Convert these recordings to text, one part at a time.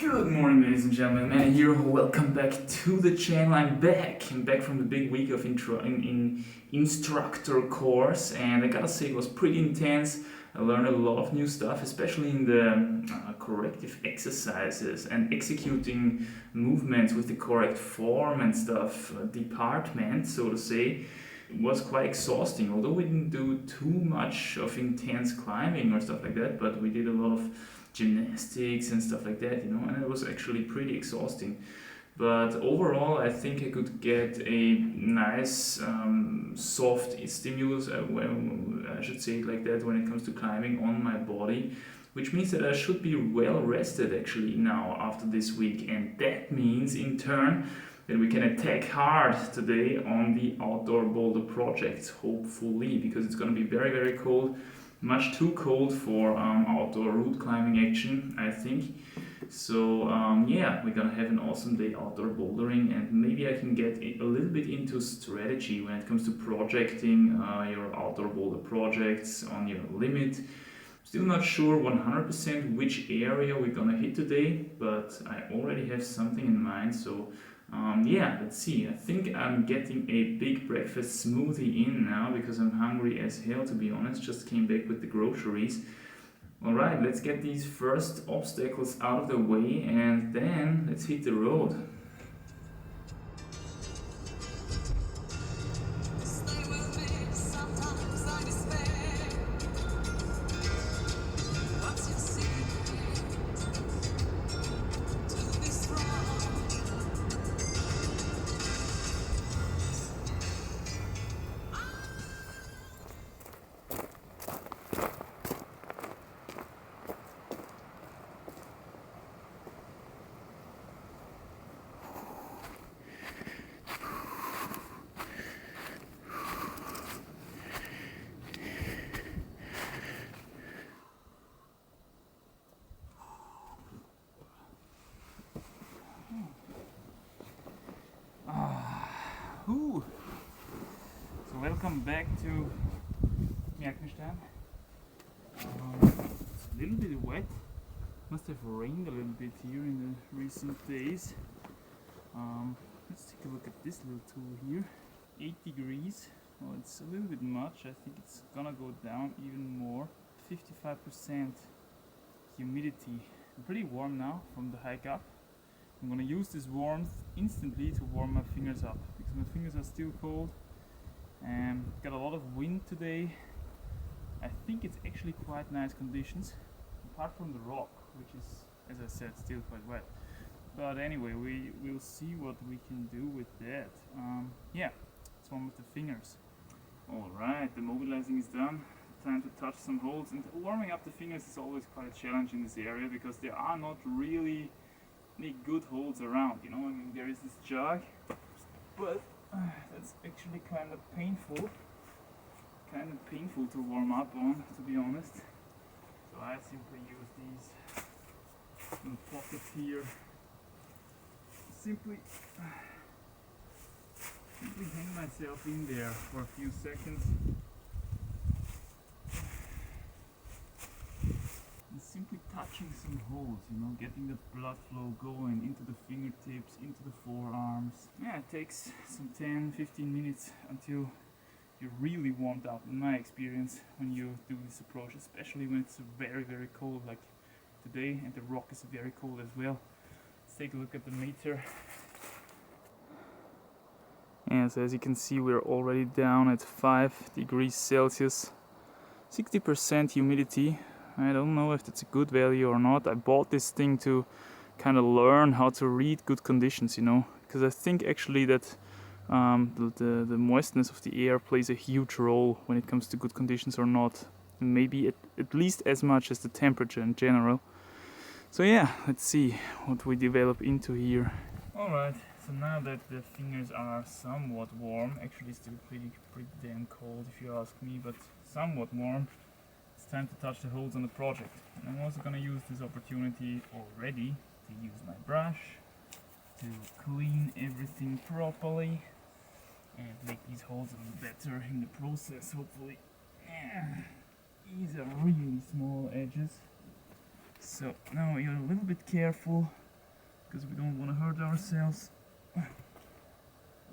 Good morning, ladies and gentlemen. Man here. Welcome back to the channel. I'm back from the big week of instructor course, and I gotta say it was pretty intense. I learned a lot of new stuff, especially in the corrective exercises and executing movements with the correct form and stuff, department, so to say. It was quite exhausting, although we didn't do too much of intense climbing or stuff like that, but we did a lot of gymnastics and stuff like that, and it was actually pretty exhausting. But overall, I think I could get a nice soft stimulus, I should say it like that, when it comes to climbing on my body, which means that I should be well rested actually now after this week, and that means in turn that we can attack hard today on the outdoor boulder projects, hopefully, because it's going to be very, very cold. Much too cold for outdoor route climbing action, I think. So yeah, we're gonna have an awesome day outdoor bouldering, and maybe I can get a little bit into strategy when it comes to projecting your outdoor boulder projects on your limit. Still not sure 100% which area we're gonna hit today, but I already have something in mind. So yeah, let's see. I think I'm getting a big breakfast smoothie in now because I'm hungry as hell, to be honest. Just came back with the groceries. Alright, let's get these first obstacles out of the way and then let's hit the road. So welcome back to Merkenstein. It's a little bit wet. Must have rained a little bit here in the recent days. Let's take a look at this little tool here. 8 degrees. Well, it's a little bit much. I think it's gonna go down even more. 55% humidity. I'm pretty warm now from the hike up. I'm gonna use this warmth instantly to warm my fingers up because my fingers are still cold. Got a lot of wind today. I think it's actually quite nice conditions, apart from the rock, which is, as I said, still quite wet. But anyway, we will see what we can do with that. Yeah, let's warm with the fingers. Alright, the mobilizing is done. Time to touch some holes, and warming up the fingers is always quite a challenge in this area because there are not really any good holes around, I mean, there is this jug, but that's actually kind of painful to warm up on, to be honest. So I simply use these little pockets here. Simply hang myself in there for a few seconds. And simply touching some holes, getting the blood flow going into the fingertips, into the forearms. Yeah, it takes some 10-15 minutes until you're really warmed up, in my experience, when you do this approach, especially when it's very, very cold like today, and the rock is very cold as well. Let's take a look at the meter. And so as you can see, we're already down at 5 degrees Celsius, 60% humidity. I don't know if that's a good value or not. I bought this thing to kind of learn how to read good conditions, because I think actually that the moistness of the air plays a huge role when it comes to good conditions or not, and maybe at least as much as the temperature in general. So yeah, let's see what we develop into here. Alright, so now that the fingers are somewhat warm, actually still pretty damn cold if you ask me, but somewhat warm, it's time to touch the holes on the project. And I'm also going to use this opportunity already to use my brush to clean everything properly and make these holes a little better in the process, hopefully. These are really small edges, so now you're a little bit careful because we don't want to hurt ourselves.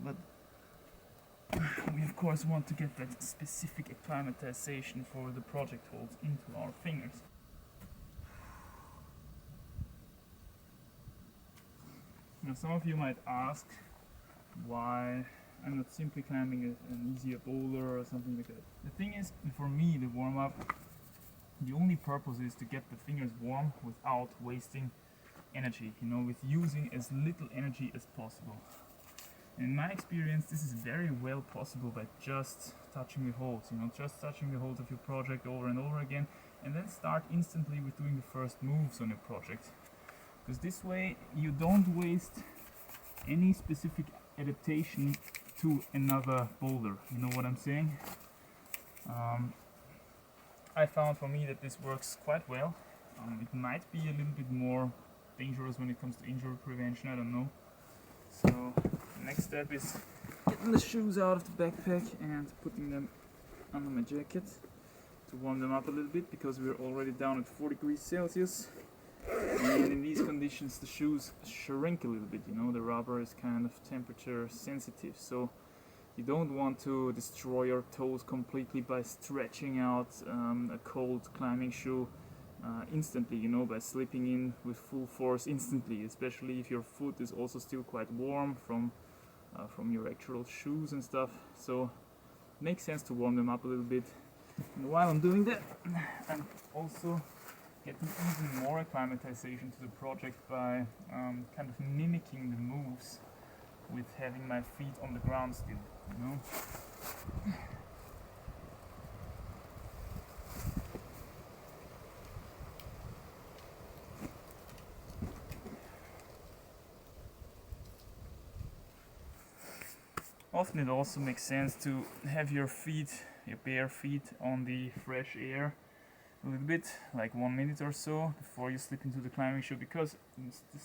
But we of course want to get that specific acclimatization for the project holds into our fingers. Now some of you might ask why I'm not simply climbing an easier boulder or something like that. The thing is, for me, the warm-up, the only purpose is to get the fingers warm without wasting energy, you know, with using as little energy as possible. In my experience, this is very well possible by just touching the holds, you know, just touching the holds of your project over and over again, and then start instantly with doing the first moves on your project. Because this way you don't waste any specific adaptation to another boulder, you know what I'm saying? I found for me that this works quite well. It might be a little bit more dangerous when it comes to injury prevention, I don't know. So next step is getting the shoes out of the backpack and putting them under my jacket to warm them up a little bit, because we're already down at 4 degrees Celsius. And in these conditions the shoes shrink a little bit, you know, the rubber is kind of temperature sensitive, so you don't want to destroy your toes completely by stretching out a cold climbing shoe instantly, you know, by slipping in with full force instantly, especially if your foot is also still quite warm from your actual shoes and stuff. So it makes sense to warm them up a little bit. And while I'm doing that, I'm also getting even more acclimatization to the project by kind of mimicking the moves with having my feet on the ground still, you know. Often it also makes sense to have your feet, your bare feet, on the fresh air a little bit, like 1 minute or so before you slip into the climbing shoe, because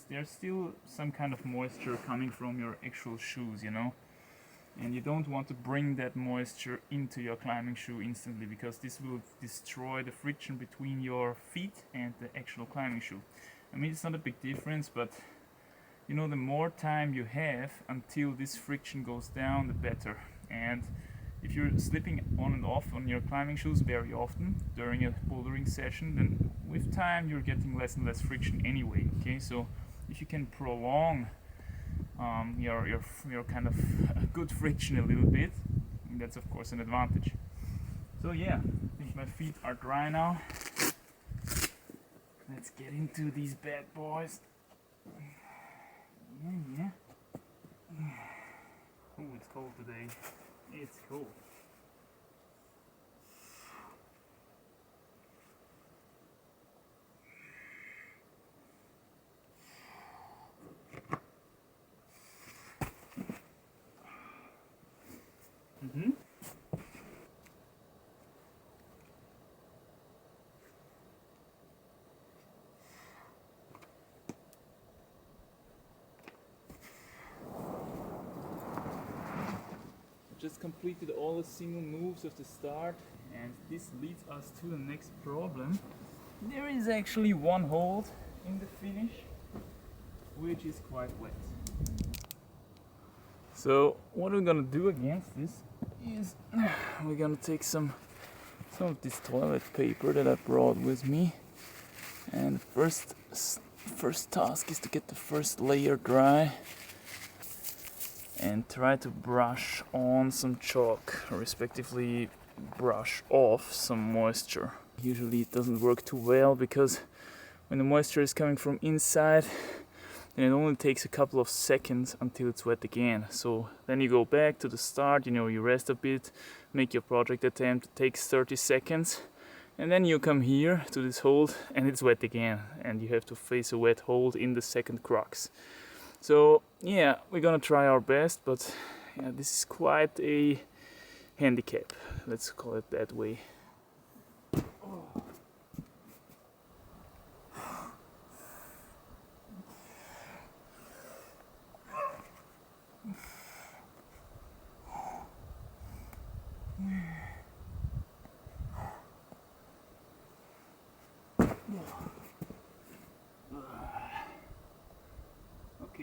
there's still some kind of moisture coming from your actual shoes, you know, and you don't want to bring that moisture into your climbing shoe instantly, because this will destroy the friction between your feet and the actual climbing shoe. I mean, it's not a big difference, but you know, the more time you have until this friction goes down, the better. And if you're slipping on and off on your climbing shoes very often during a bouldering session, then with time you're getting less and less friction anyway, okay? So if you can prolong your kind of good friction a little bit, that's of course an advantage. So yeah, I think my feet are dry now. Let's get into these bad boys. Yeah. Oh, it's cold today. It's cool. Just completed all the single moves of the start, and this leads us to the next problem. There is actually one hold in the finish which is quite wet. So what we're gonna do against this is we're gonna take some of this toilet paper that I brought with me, and first task is to get the first layer dry and try to brush on some chalk, respectively brush off some moisture. Usually it doesn't work too well, because when the moisture is coming from inside, then it only takes a couple of seconds until it's wet again. So then you go back to the start, you know, you rest a bit, make your project attempt, it takes 30 seconds, and then you come here to this hold and it's wet again, and you have to face a wet hold in the second crux. So yeah, we're gonna try our best, but yeah, this is quite a handicap, let's call it that way.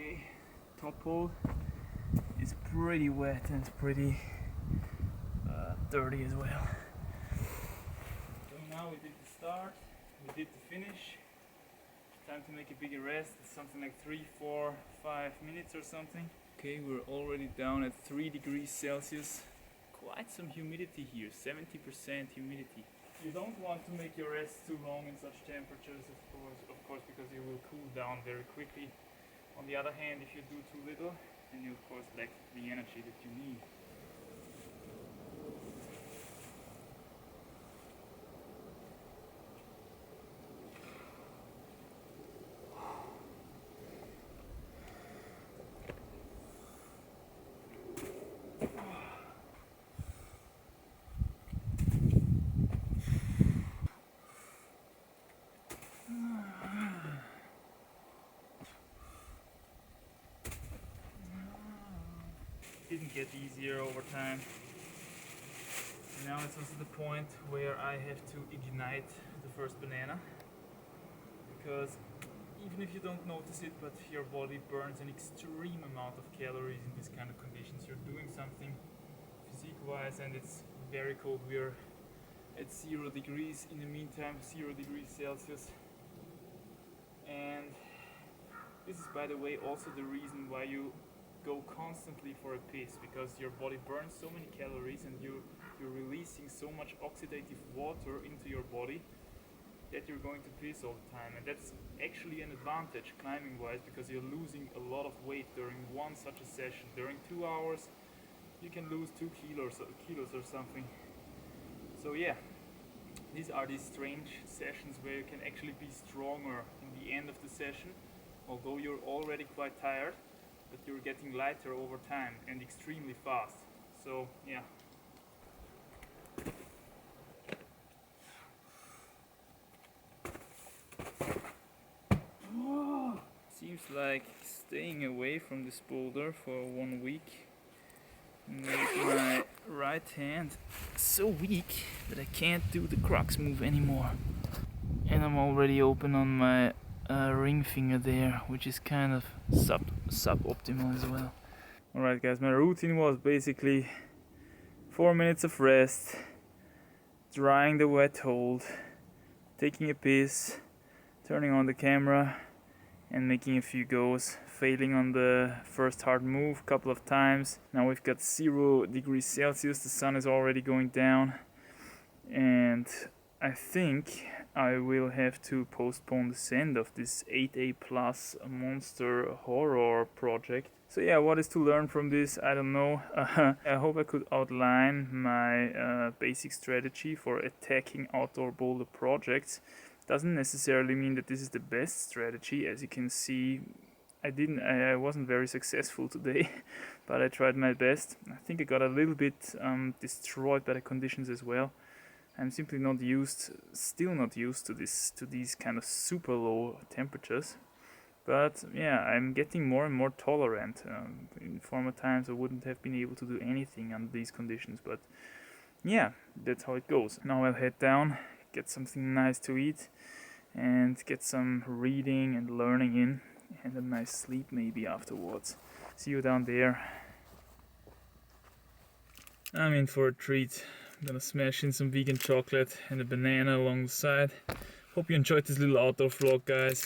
Okay, top hole is pretty wet and pretty dirty as well. So now we did the start, we did the finish. Time to make a bigger rest. It's something like 3, 4, 5 minutes or something. Okay, we're already down at 3 degrees Celsius. Quite some humidity here, 70% humidity. You don't want to make your rest too long in such temperatures, of course, because you will cool down very quickly. On the other hand, if you do too little, then you of course lack the energy that you need. Didn't get easier over time. Now it's also the point where I have to ignite the first banana, because even if you don't notice it, but your body burns an extreme amount of calories in these kind of conditions. You're doing something physique-wise and it's very cold. We're at 0 degrees in the meantime, 0 degrees Celsius. And this is, by the way, also the reason why you go constantly for a piss, because your body burns so many calories and you're releasing so much oxidative water into your body that you're going to piss all the time. And that's actually an advantage climbing wise, because you're losing a lot of weight during one such a session. During 2 hours you can lose 2 kilos or something. So yeah, these are these strange sessions where you can actually be stronger in the end of the session, although you're already quite tired, but you're getting lighter over time and extremely fast. So yeah. Seems like staying away from this boulder for 1 week made my right hand so weak that I can't do the crux move anymore. And I'm already open on my ring finger there, which is kind of suboptimal as well. Alright guys, my routine was basically 4 minutes of rest, drying the wet hold, taking a piss, turning on the camera and making a few goes, failing on the first hard move a couple of times. Now we've got 0 degrees Celsius, the sun is already going down, and I think I will have to postpone the send of this 8A plus monster horror project. So yeah, what is to learn from this? I don't know. I hope I could outline my basic strategy for attacking outdoor boulder projects. Doesn't necessarily mean that this is the best strategy. As you can see, I wasn't very successful today, but I tried my best. I think I got a little bit destroyed by the conditions as well. I'm simply still not used to these kind of super low temperatures. But yeah, I'm getting more and more tolerant. In former times I wouldn't have been able to do anything under these conditions, but yeah, that's how it goes. Now I'll head down, get something nice to eat, and get some reading and learning in, and a nice sleep maybe afterwards. See you down there. I'm in for a treat. I'm gonna smash in some vegan chocolate and a banana along the side. Hope you enjoyed this little outdoor vlog, guys.